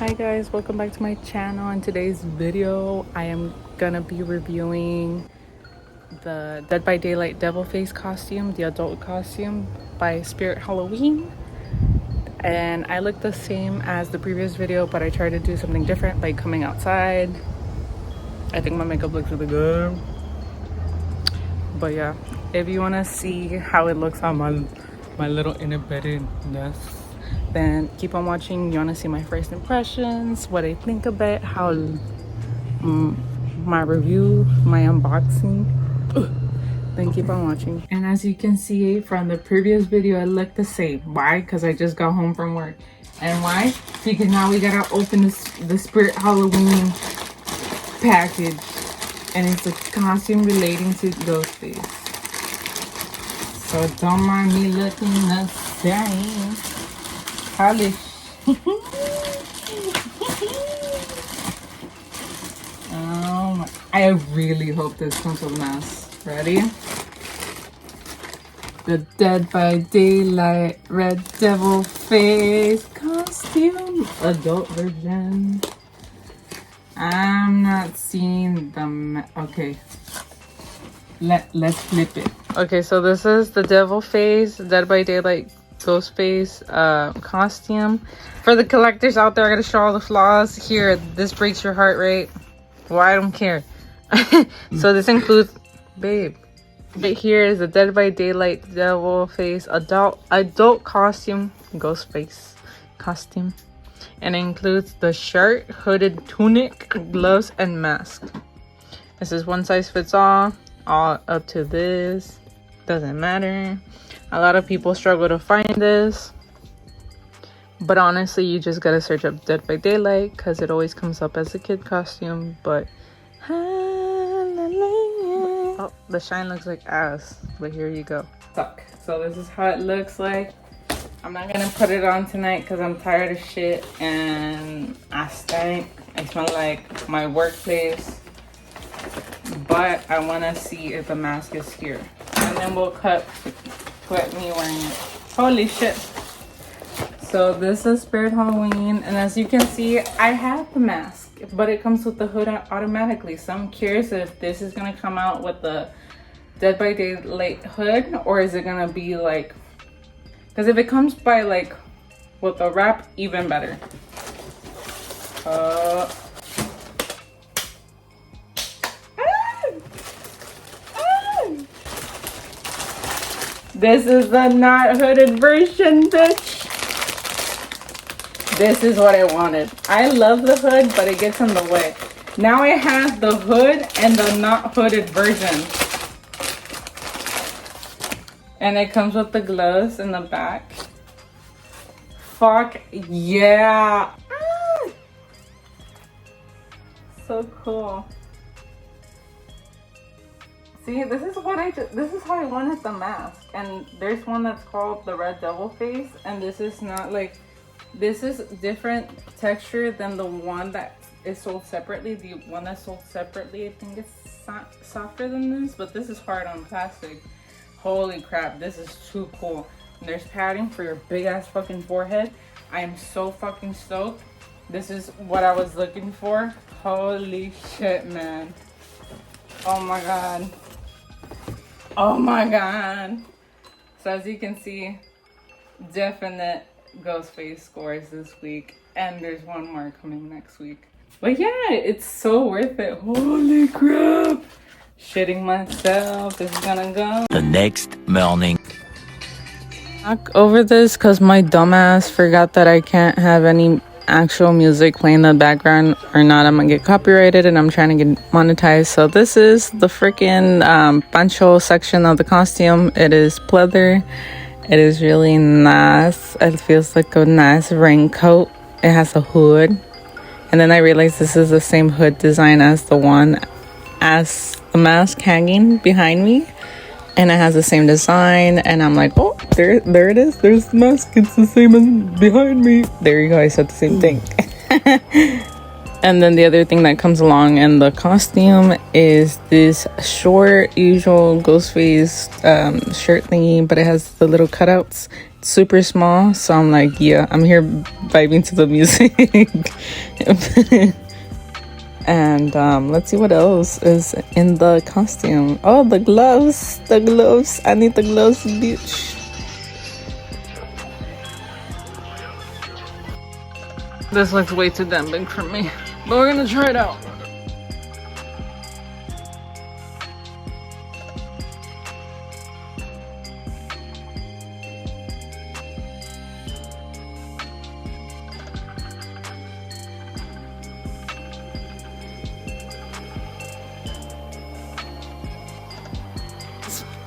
Hi guys, welcome back to my channel. In today's video I am gonna be reviewing the Dead by Daylight devil face costume, the adult costume by Spirit Halloween. And I look the same as the previous video, but I tried to do something different, like coming outside. I think my makeup looks really good, but yeah, if you want to see how it looks on my little inner-beddedness, then keep on watching. You want to see my first impressions, what I think of it, how my review, my unboxing, then keep on watching. And as you can see from the previous video, I look the same. Why? Because I just got home from work. And why? Because now we gotta open the Spirit Halloween package, and it's a costume relating to Ghostface. So don't mind me looking the same. Polish. I really hope this comes with a mask. Ready? The Dead by Daylight Red Devil Face costume, adult version. I'm not seeing the okay. Let's flip it. Okay, so this is the Devil Face Dead by Daylight Ghostface costume. For the collectors out there, I gotta show all the flaws. Here, this breaks your heart rate. Well, I don't care. So this includes, babe. But here is the Dead by Daylight Devil Face adult costume, Ghostface costume, and it includes the shirt, hooded tunic, gloves, and mask. This is one size fits all up to this. Doesn't matter. A lot of people struggle to find this, but honestly, you just gotta search up Dead by Daylight because it always comes up as a kid costume. But oh, the shine looks like ass, but here you go. So this is how it looks like. I'm not gonna put it on tonight because I'm tired of shit and I stink. I smell like my workplace, but I want to see if the mask is here, and then we'll put me wearing it. Holy shit. So this is Spirit Halloween, and as you can see, I have the mask, but it comes with the hood automatically. So I'm curious if this is gonna come out with the Dead by Daylight hood, or is it gonna be like, because if it comes by like with a wrap, even better. This is the not hooded version, bitch. This is what I wanted. I love the hood, but it gets in the way. Now I have the hood and the not hooded version. And it comes with the gloves in the back. Fuck yeah. So cool. See, this is how I wanted the mask. And there's one that's called the Red Devil Face, and this is not like, this is different texture than the one that is sold separately. The one that's sold separately, I think it's softer than this, but this is hard on plastic. Holy crap, this is too cool. And there's padding for your big ass fucking forehead. I am so fucking stoked. This is what I was looking for. Holy shit, man. Oh my god. Oh my god. So as you can see, definite Ghostface scores this week, and there's one more coming next week. But yeah, it's so worth it. Holy crap. Shitting myself. This is gonna go. The next morning. Back over this because my dumbass forgot that I can't have any actual music playing in the background, or not I'm gonna get copyrighted, and I'm trying to get monetized. So this is the freaking poncho section of the costume. It is pleather. It is really nice. It feels like a nice raincoat. It has a hood, and then I realized this is the same hood design as the one as the mask hanging behind me, and it has the same design. And I'm like, oh, there it is. There's the mask. It's the same as behind me. There you go. I said the same thing. And then the other thing that comes along in the costume is this short, usual Ghostface shirt thingy, but it has the little cutouts super small, so I'm like, yeah, I'm here vibing to the music. And let's see what else is in the costume. Oh, the gloves, the gloves. I need the gloves, bitch. This looks way too damn big for me, but we're gonna try it out.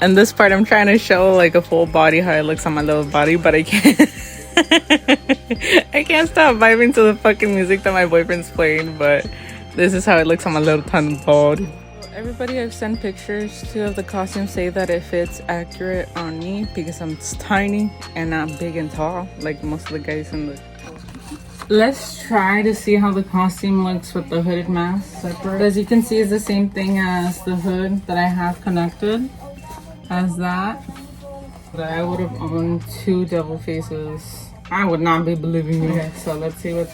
And this part I'm trying to show like a full body, how it looks on my little body, but I can't. I can't stop vibing to the fucking music that my boyfriend's playing, but this is how it looks on my little tiny body. Everybody I've sent pictures to of the costume say that it fits accurate on me because I'm tiny and not big and tall like most of the guys in the... Let's try to see how the costume looks with the hooded mask separate. As you can see, it's the same thing as the hood that I have connected as that. But I would have owned 2 devil faces. I would not be believing you guys. So let's see what...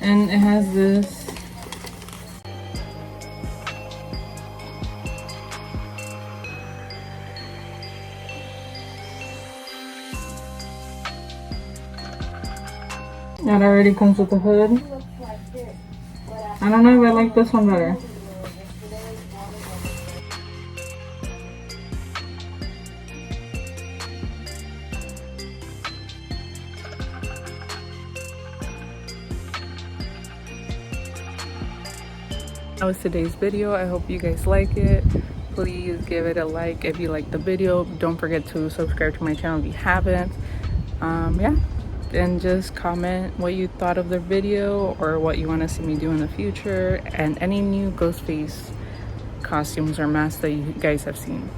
And it has this. That already comes with the hood. I don't know if I like this one better. That was today's video. I hope you guys like it. Please give it a like if you like the video. Don't forget to subscribe to my channel if you haven't. Yeah, and just comment what you thought of the video or what you want to see me do in the future, and any new Ghostface costumes or masks that you guys have seen.